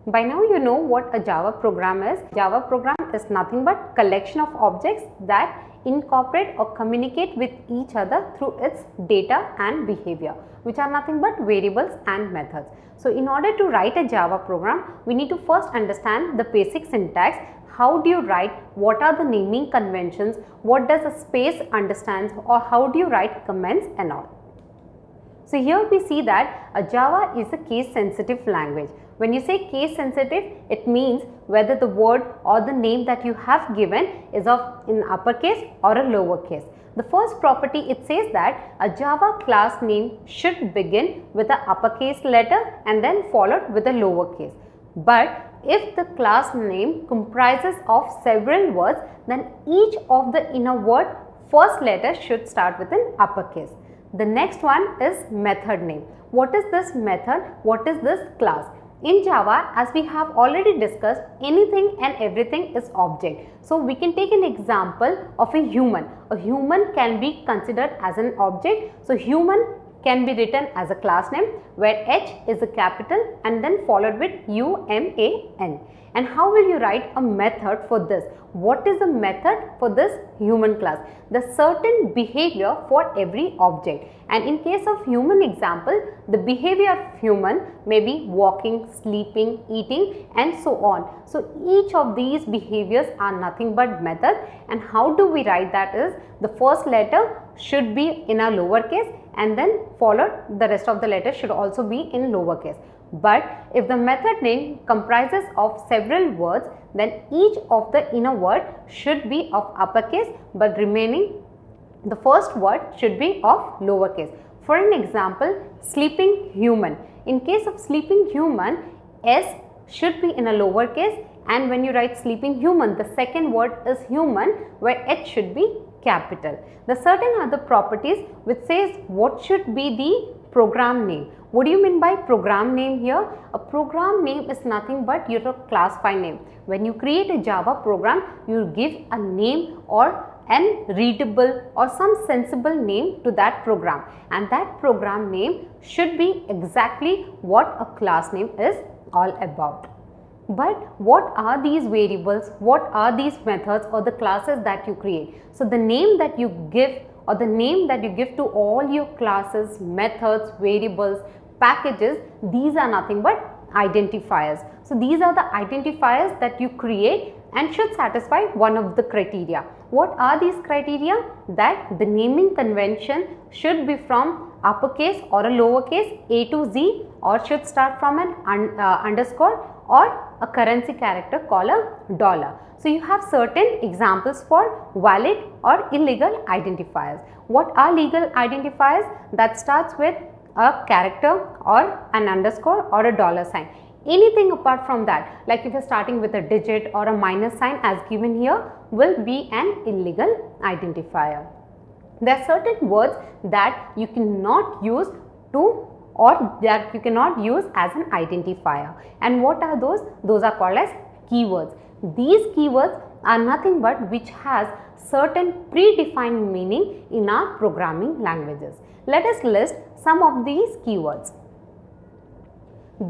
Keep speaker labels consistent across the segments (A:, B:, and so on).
A: By now you know what a Java program is. Java program is nothing but collection of objects that incorporate or communicate with each other through its data and behavior, which are nothing but variables and methods. So in order to write a Java program, we need to first understand the basic syntax. How do you write? What are the naming conventions? What does a space understands, or how do you write comments and all? So here we see that a Java is a case sensitive language. When you say case sensitive, it means whether the word or the name that you have given is in uppercase or a lowercase. The first property, it says that a Java class name should begin with an uppercase letter and then followed with a lowercase. But if the class name comprises of several words, then each of the inner word first letter should start with an uppercase. The next one is method name. What is this method? What is this class? In Java, as we have already discussed, anything and everything is object. So we can take an example of a human. A human can be considered as an object. So human can be written as a class name where H is a capital and then followed with UMAN. And how will you write a method for this? What is the method for this human class? The certain behavior for every object. And in case of human example, the behavior of human may be walking, sleeping, eating and so on. So each of these behaviors are nothing but methods. And how do we write that is, the first letter should be in a lowercase and then followed the rest of the letters should also be in lowercase. But if the method name comprises of several words, then each of the inner word should be of uppercase, but remaining the first word should be of lowercase. For an example, sleeping human. In case of sleeping human, S should be in a lowercase, and when you write sleeping human, the second word is human where H should be capital. The certain other properties which says what should be the program name. What do you mean by program name here? A program name is nothing but your class file name. When you create a Java program, you give a name or an readable or some sensible name to that program, and that program name should be exactly what a class name is all about. But what are these variables? What are these methods or the classes that you create? So the name that you give or the name that you give to all your classes, methods, variables, packages, these are nothing but identifiers. So these are the identifiers that you create and should satisfy one of the criteria. What are these criteria? That the naming convention should be from uppercase or a lowercase A to Z, or should start from an underscore or a currency character called a dollar. So you have certain examples for valid or illegal identifiers. What are legal identifiers? That starts with a character or an underscore or a dollar sign. Anything apart from that, like if you are starting with a digit or a minus sign as given here, will be an illegal identifier. There are certain words that you cannot use to, or that you cannot use as an identifier. And what are those? Those are called as keywords. These keywords are nothing but which has certain predefined meaning in our programming languages. Let us list some of these keywords.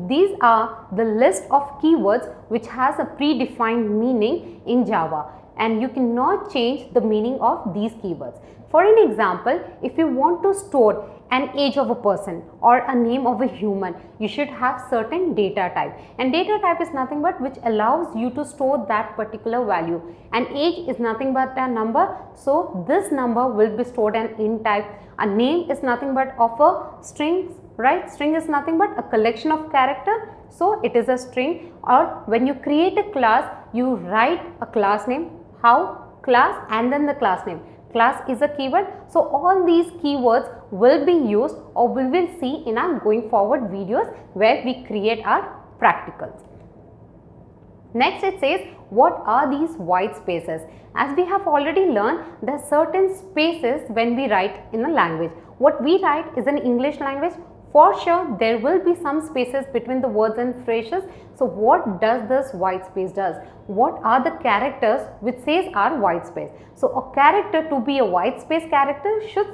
A: These are the list of keywords which has a predefined meaning in Java, and you cannot change the meaning of these keywords. For an example, if you want to store an age of a person or a name of a human, you should have certain data type, and data type is nothing but which allows you to store that particular value, and age is nothing but a number, so this number will be stored an int type. A name is nothing but of a string, right? String is nothing but a collection of character, so it is a string. Or when you create a class, you write a class name. How? Class and then the class name. Class is a keyword. So all these keywords will be used, or we will see in our going forward videos where we create our practicals. Next it says, what are these white spaces? As we have already learned, there are certain spaces when we write in a language. What we write is an English language. For sure, there will be some spaces between the words and phrases. So what does this white space does? What are the characters which says are white space? So a character, to be a white space character, should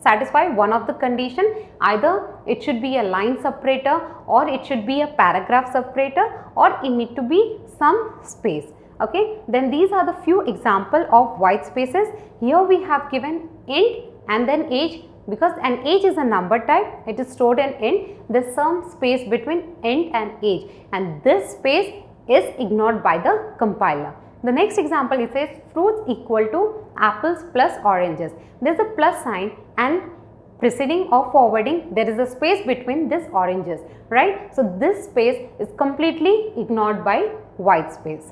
A: satisfy one of the condition. Either it should be a line separator, or it should be a paragraph separator, or it need to be some space. Okay, then these are the few example of white spaces. Here we have given int and then age. Because an age is a number type, it is stored in int. There's some space between int and age, and this space is ignored by the compiler. The next example, it says fruits equal to apples plus oranges. There is a plus sign, and preceding or forwarding there is a space between this oranges, right? So this space is completely ignored by white space.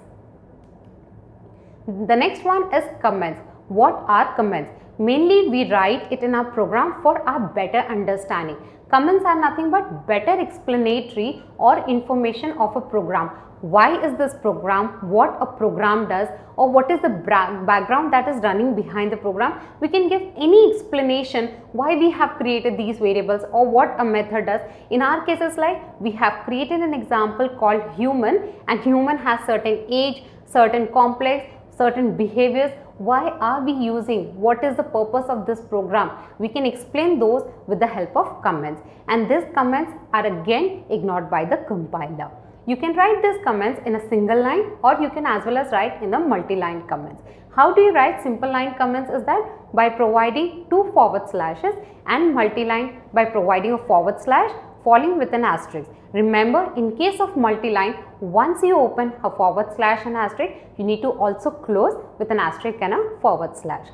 A: The next one is comments. What are comments? Mainly we write it in our program for our better understanding. Comments are nothing but better explanatory or information of a program. Why is this program, what a program does, or what is the background that is running behind the program. We can give any explanation why we have created these variables or what a method does. In our cases, like we have created an example called human, and human has certain age, certain complex, certain behaviors. Why are we using? What is the purpose of this program? We can explain those with the help of comments, and these comments are again ignored by the compiler. You can write these comments in a single line, or you can as well as write in a multi-line comments. How do you write simple line comments? Is that by providing 2 forward slashes, and multi-line by providing a forward slash following with an asterisk. Remember, in case of multi-line, once you open a forward slash and asterisk, you need to also close with an asterisk and a forward slash.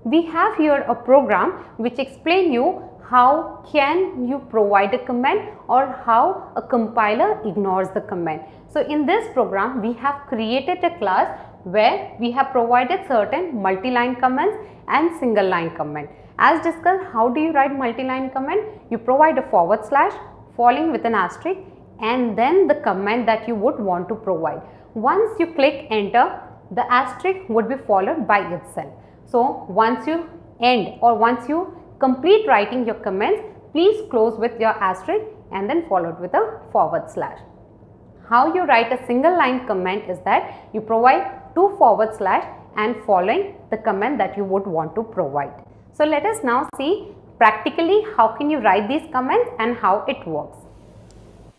A: We have here a program which explains you how can you provide a comment or how a compiler ignores the comment. So in this program, we have created a class where we have provided certain multi-line comments and single line comment. As discussed, how do you write multi-line comment? You provide a forward slash following with an asterisk and then the comment that you would want to provide. Once you click enter, the asterisk would be followed by itself. So once you end or once you complete writing your comments, please close with your asterisk and then followed with a forward slash. How you write a single line comment is that you provide 2 forward slash and following the comment that you would want to provide. So let us now see practically how can you write these comments and how it works.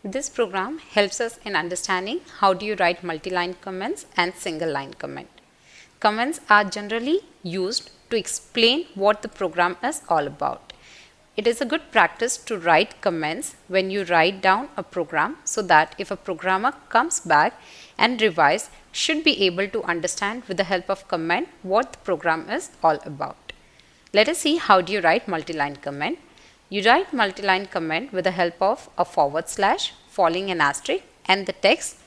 A: This program helps us in understanding how do you write multi-line comments and single line comment. Comments are generally used to explain what the program is all about. It is a good practice to write comments when you write down a program so that if a programmer comes back and revise, should be able to understand with the help of comment what the program is all about. Let us see how do you write multi-line comment. You write multi-line comment with the help of a forward slash following an asterisk and the text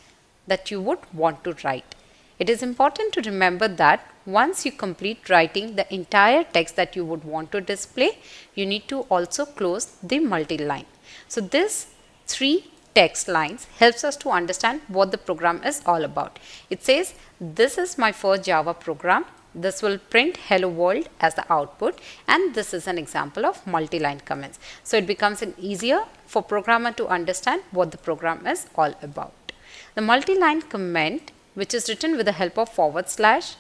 A: that you would want to write. It is important to remember that once you complete writing the entire text that you would want to display, you need to also close the multi-line. So this 3 text lines helps us to understand what the program is all about. It says, this is my first Java program. This will print hello world as the output, and this is an example of multi-line comments. So it becomes easier for programmer to understand what the program is all about. The multi-line comment, which is written with the help of forward slash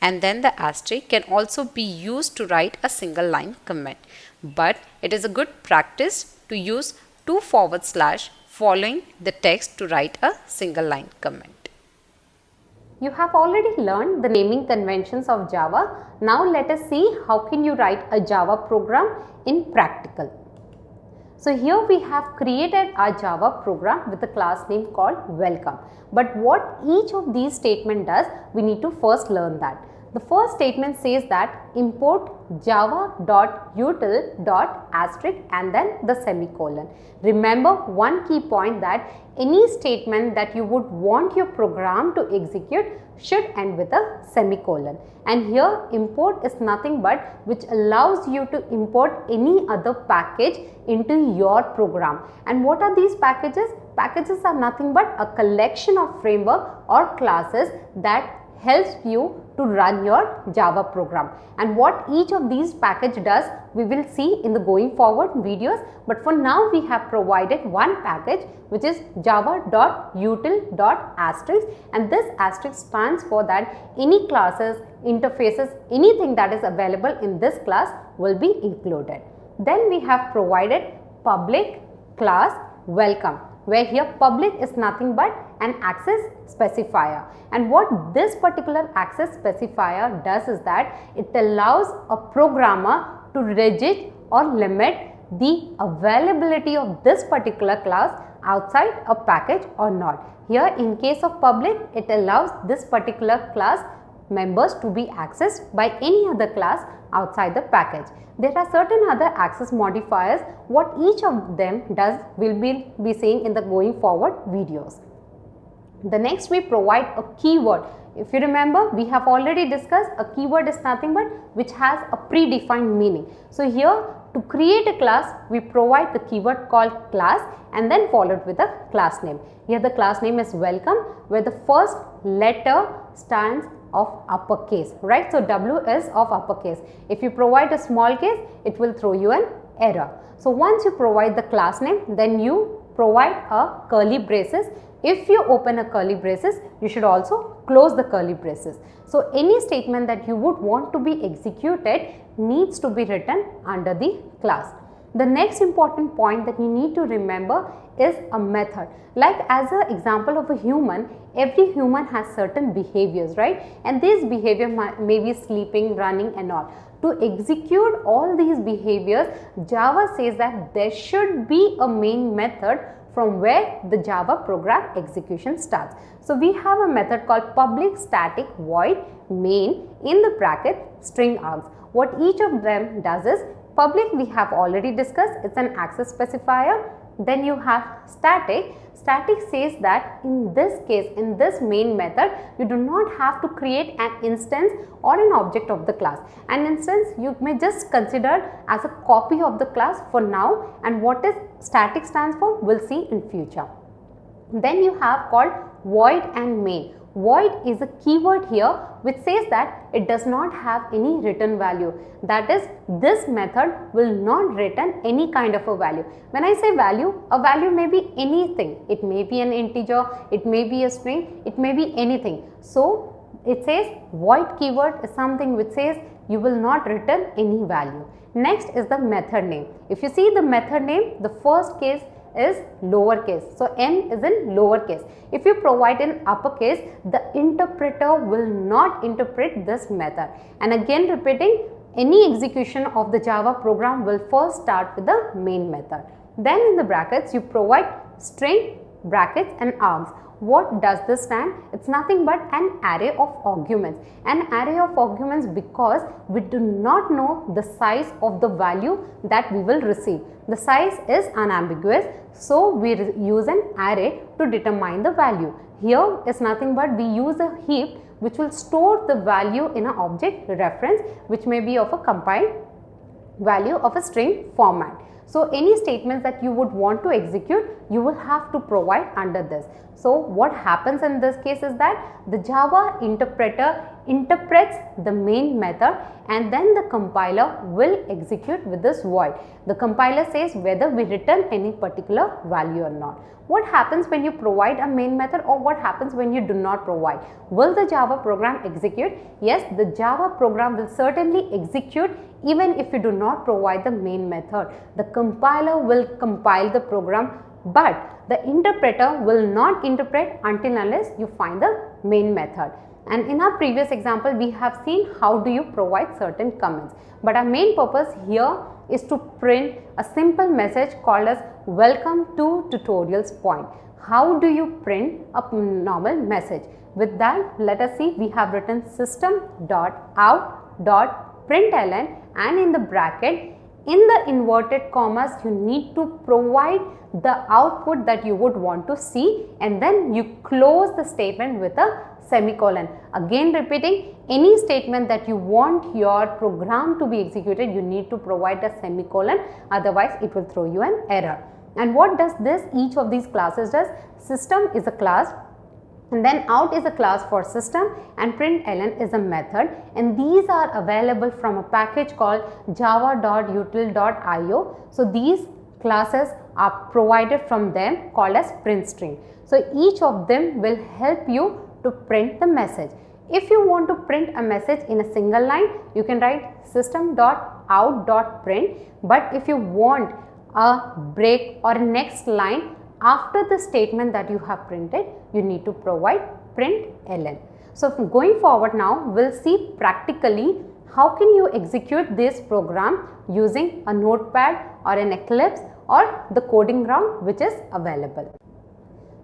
A: and then the asterisk, can also be used to write a single line comment. But it is a good practice to use 2 forward slash following the text to write a single line comment. You have already learned the naming conventions of Java. Now let us see how can you write a Java program in practical. So here we have created our Java program with a class name called welcome. But what each of these statements does, we need to first learn that. The first statement says that import java.util.* and then the semicolon. Remember one key point that any statement that you would want your program to execute should end with a semicolon. And here import is nothing but which allows you to import any other package into your program. And what are these packages? Packages are nothing but a collection of framework or classes that helps you to run your Java program. And what each of these package does, we will see in the going forward videos. But for now, we have provided one package, which is java.util.asterisk, and this asterisk stands for that any classes, interfaces, anything that is available in this class will be included. Then we have provided public class welcome, where here public is nothing but an access specifier. And what this particular access specifier does is that it allows a programmer to restrict or limit the availability of this particular class outside a package or not. Here in case of public, it allows this particular class members to be accessed by any other class outside the package. There are certain other access modifiers. What each of them does will be seeing in the going forward videos. The next, we provide a keyword. If you remember, we have already discussed a keyword is nothing but which has a predefined meaning. So here, to create a class, we provide the keyword called class and then followed with a class name. Here the class name is welcome, where the first letter stands of uppercase, right? So W is of uppercase. If you provide a small case, it will throw you an error. So once you provide the class name, then you provide a curly braces. If you open a curly braces, you should also close the curly braces. So any statement that you would want to be executed needs to be written under the class. The next important point that you need to remember is a method. Like as an example of a human, every human has certain behaviors, right? And these behavior may be sleeping, running and all. To execute all these behaviors, Java says that there should be a main method from where the Java program execution starts. So we have a method called public static void main in the bracket string args. What each of them does is, public we have already discussed, it's an access specifier. Then you have static. Static says that in this case, in this main method, you do not have to create an instance or an object of the class. An instance you may just consider as a copy of the class for now, and what is static stands for, we'll see in future. Then you have called void and main. Void is a keyword here which says that it does not have any return value. That is, this method will not return any kind of a value. When I say value, a value may be anything. It may be an integer, it may be a string, it may be anything. So it says void keyword is something which says you will not return any value. Next is the method name. If you see the method name, the first case is lowercase. So M is in lowercase. If you provide in uppercase, the interpreter will not interpret this method. And again repeating, any execution of the Java program will first start with the main method. Then in the brackets, you provide string, brackets and args. What does this stand? It's nothing but an array of arguments. An array of arguments because we do not know the size of the value that we will receive. The size is unambiguous, so we use an array to determine the value. Here is nothing but we use a heap which will store the value in an object reference, which may be of a compiled value of a string format. So any statements that you would want to execute, you will have to provide under this. So what happens in this case is that the Java interpreter interprets the main method and then the compiler will execute with this void. The compiler says whether we return any particular value or not. What happens when you provide a main method, or what happens when you do not provide? Will the Java program execute? Yes, the Java program will certainly execute even if you do not provide the main method. The compiler will compile the program, but the interpreter will not interpret until unless you find the main method. And in our previous example, we have seen how do you provide certain comments. But our main purpose here is to print a simple message called as welcome to tutorials point. How do you print a normal message? With that, let us see, we have written system.out.println and in the bracket, in the inverted commas, you need to provide the output that you would want to see, and then you close the statement with a semicolon. Again repeating, any statement that you want your program to be executed, you need to provide a semicolon, otherwise it will throw you an error. And what does this, each of these classes does? System is a class And then out is a class for system and println is a method, and these are available from a package called java.util.io. So these classes are provided from them called as print string. So each of them will help you to print the message. If you want to print a message in a single line, you can write system.out.print, but if you want a break or next line after the statement that you have printed, you need to provide println. So going forward now, we'll see practically how can you execute this program using a notepad or an Eclipse or the coding ground which is available.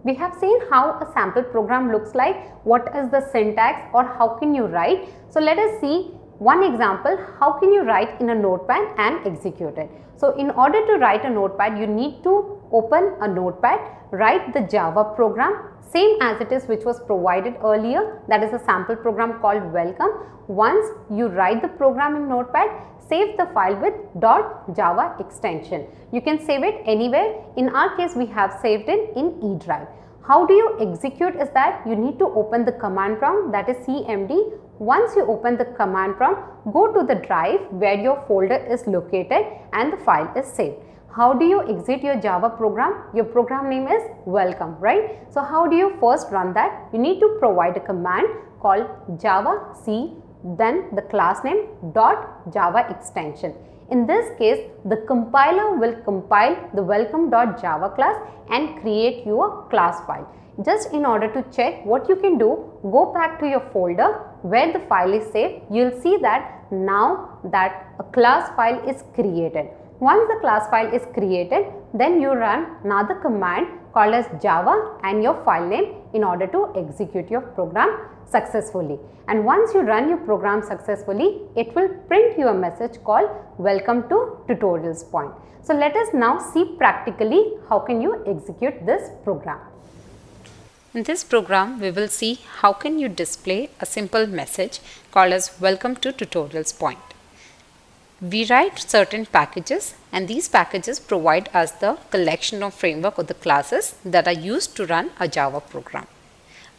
A: We have seen how a sample program looks like, what is the syntax or how can you write. So let us see one example, how can you write in a notepad and execute it. So in order to write a notepad, you need to open a notepad, write the Java program, same as it is which was provided earlier, that is a sample program called welcome. Once you write the program in notepad, save the file with .java extension. You can save it anywhere. In our case, we have saved it in E drive. How do you execute is that you need to open the command prompt, that is cmd. Once you open the command prompt, go to the drive where your folder is located and the file is saved. How do you exit your Java program? Your program name is welcome, right? So how do you first run that? You need to provide a command called javac, then the class name .java extension. In this case, the compiler will compile the welcome.java class and create your class file. Just in order to check what you can do, go back to your folder where the file is saved. You'll see that now that a class file is created. Once the class file is created, then you run another command called as java and your file name in order to execute your program successfully. And once you run your program successfully, it will print you a message called welcome to tutorials point. So let us now see practically how can you execute this program.
B: In this program, we will see how can you display a simple message called as welcome to tutorials point. We write certain packages and these packages provide us the collection of framework or the classes that are used to run a Java program.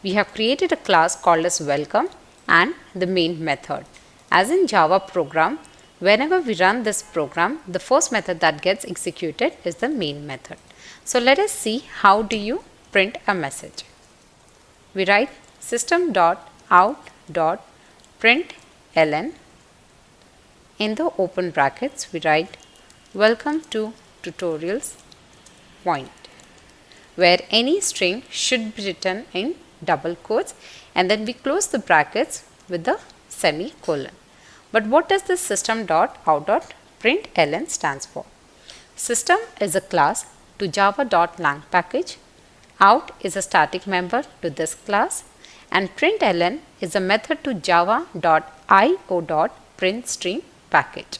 B: We have created a class called as welcome and the main method. As in Java program, whenever we run this program, the first method that gets executed is the main method. So let us see how do you print a message. We write system.out.println. In the open brackets, we write welcome to tutorials point, where any string should be written in double quotes and then we close the brackets with the semicolon. But what does this system.out.println stands for? System is a class to java.lang package, out is a static member to this class, and println is a method to java.io.printstring package.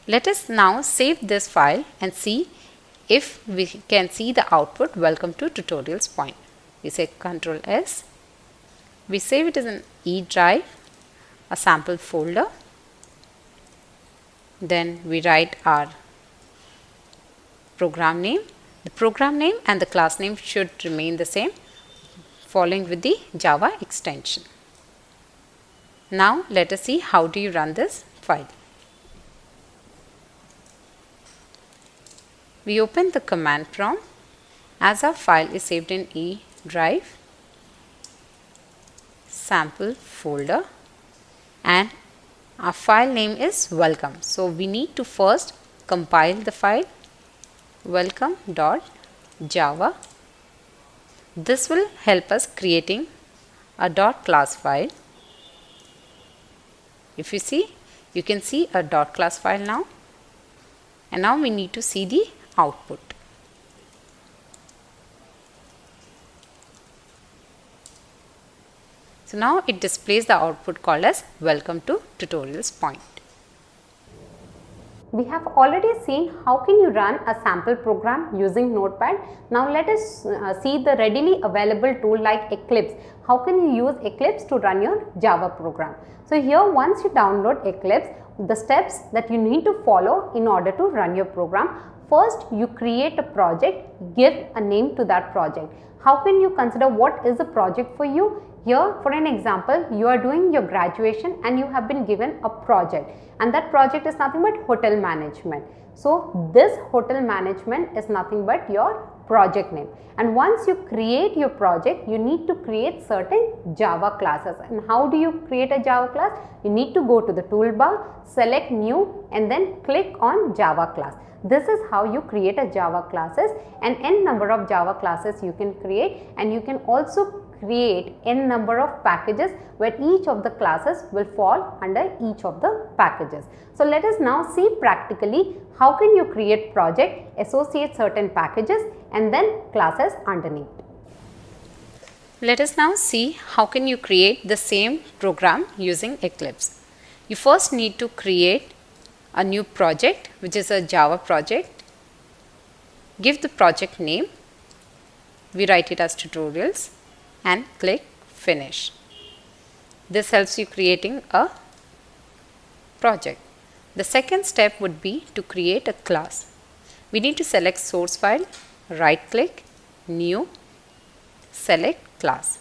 B: Let us now save this file and see if we can see the output welcome to tutorials point. We say Ctrl S, we save it as an E drive, a sample folder, then we write our program name. The program name and the class name should remain the same, following with the Java extension. Now let us see how do you run this file. We open the command prompt. As our file is saved in E drive, sample folder, and our file name is welcome. So we need to first compile the file welcome.java. This will help us creating a .class file. If you see, you can see a .class file now, and now we need to see the output. So now it displays the output called as welcome to tutorials point.
A: We have already seen how can you run a sample program using Notepad. Now let us see the readily available tool like Eclipse. How can you use Eclipse to run your Java program? So here, once you download Eclipse, the steps that you need to follow in order to run your program. first you create a project, give a name to that project. How can you consider what is a project for you? Here, for an example, you are doing your graduation and you have been given a project, and that project is nothing but hotel management. So this hotel management is nothing but your project name. And once you create your project, you need to create certain Java classes. And how do you create a Java class? You need to go to the toolbar, select new, and then click on Java class. This is how you create a Java classes, and n number of Java classes you can create, and you can also create n number of packages where each of the classes will fall under each of the packages. So let us now see practically how can you create project, associate certain packages and then classes underneath.
B: Let us now see how can you create the same program using Eclipse. You first need to create a new project, which is a Java project. Give the project name. We write it as tutorials and click finish. This helps you creating a project. The second step would be to create a class. We need to select source file, right click, new, select class.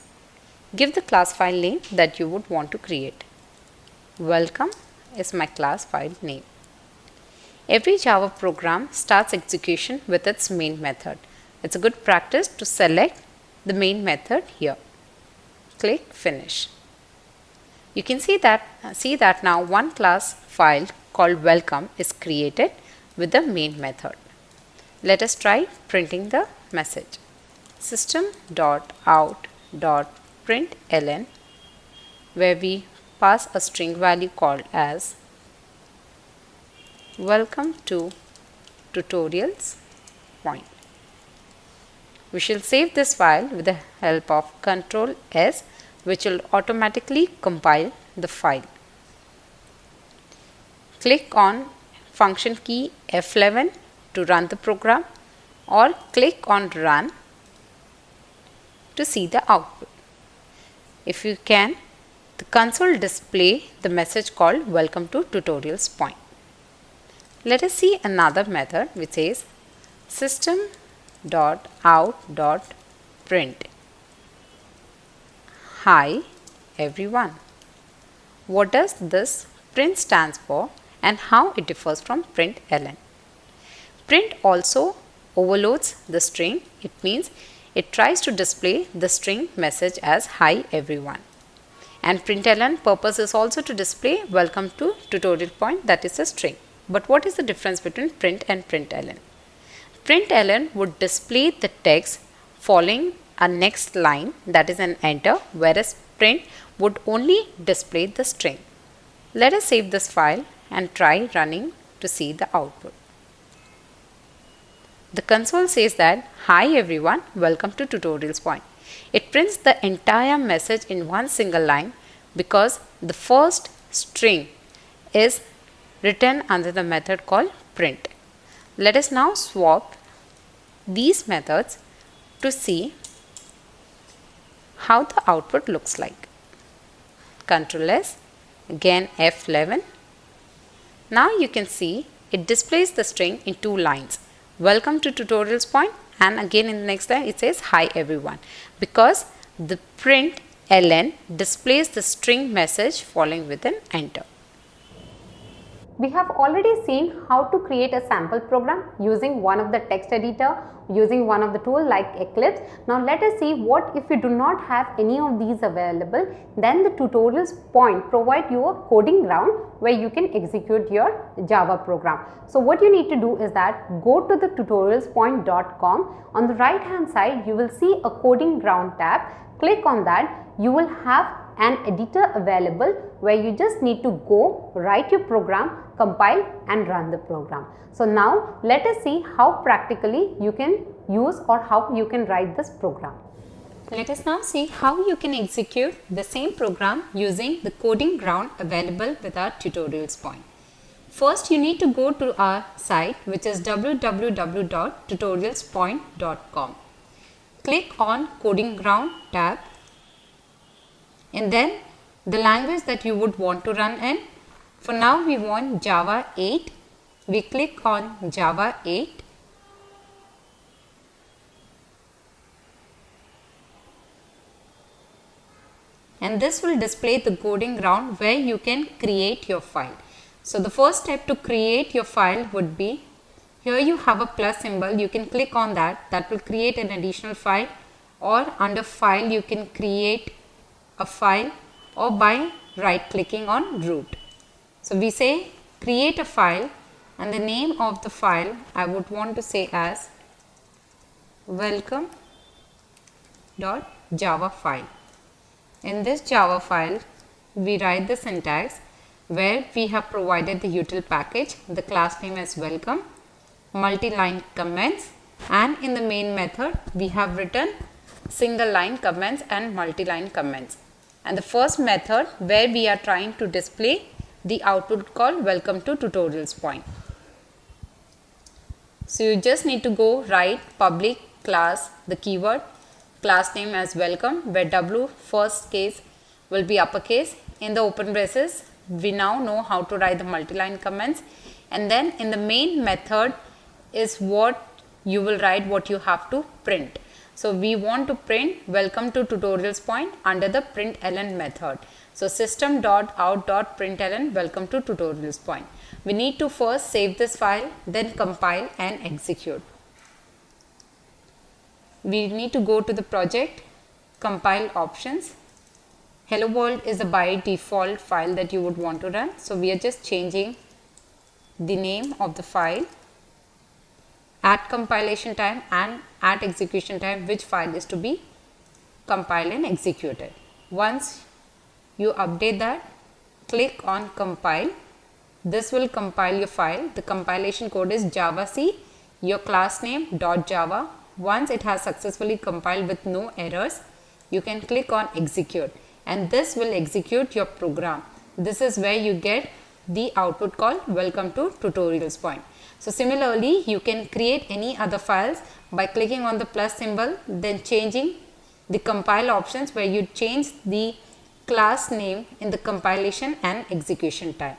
B: Give the class file name that you would want to create. Welcome is my class file name. Every Java program starts execution with its main method. It's a good practice to select the main method here. Click finish. You can see that now one class file called welcome is created with the main method. Let us try printing the message. System.out.println, where we pass a string value called as welcome to tutorials point. We shall save this file with the help of Ctrl S, which will automatically compile the file. Click on function key F11 to run the program, or click on run to see the output. If you can, the console display the message called welcome to tutorials point. Let us see another method which says system.out.print. Hi everyone. What does this print stands for and how it differs from println? Print also overloads the string. It means it tries to display the string message as hi everyone. And println purpose is also to display welcome to tutorial point, that is a string. But what is the difference between print and println? Println would display the text following a next line, that is an enter, whereas print would only display the string. Let us save this file and try running to see the output. The console says that hi everyone, welcome to tutorials point. It prints the entire message in one single line because the first string is written under the method called print. Let us now swap these methods to see how the output looks like. Ctrl S, again F11. Now you can see it displays the string in two lines. Welcome to tutorials point, and again in the next line it says hi everyone, because the println displays the string message following with an enter.
A: We have already seen how to create a sample program using one of the text editor, using one of the tool like Eclipse. Now let us see what if you do not have any of these available, then the tutorials point provide you a coding ground where you can execute your Java program. So what you need to do is that go to the tutorialspoint.com. On the right hand side you will see a coding ground tab. Click on that. You will have an editor available where you just need to go write your program, compile and run the program. So now let us see how practically you can use or how you can write this program.
B: Let us now see how you can execute the same program using the coding ground available with our tutorials point. First you need to go to our site, which is www.tutorialspoint.com. Click on coding ground tab, and then the language that you would want to run in. For now we want Java 8. We click on Java 8 and this will display the coding ground where you can create your file. So the first step to create your file would be, here you have a plus symbol, you can click on that, that will create an additional file, or under file you can create a file, or by right clicking on root. So we say create a file, and the name of the file I would want to say as welcome.java file. In this Java file, we write the syntax where we have provided the util package, the class name as welcome, multi-line comments, and in the main method we have written single line comments and multi-line comments. And the first method where we are trying to display the output called welcome to tutorials point. So you just need to go write public class, the keyword, class name as welcome, where W first case will be uppercase. In the open braces, we now know how to write the multi-line comments, and then in the main method is what you will write, what you have to print. So we want to print welcome to tutorials point under the println method. So system.out.println welcome to tutorials point. We need to first save this file, then compile and execute. We need to go to the project, compile options. Hello world is a by default file that you would want to run. So we are just changing the name of the file, at compilation time and at execution time which file is to be compiled and executed. Once you update that, click on compile. This will compile your file. The compilation code is javac your class name .java. Once it has successfully compiled with no errors, you can click on execute, and this will execute your program. This is where you get the output called welcome to tutorials point. So similarly, you can create any other files by clicking on the plus symbol, then changing the compile options where you change the class name in the compilation and execution time.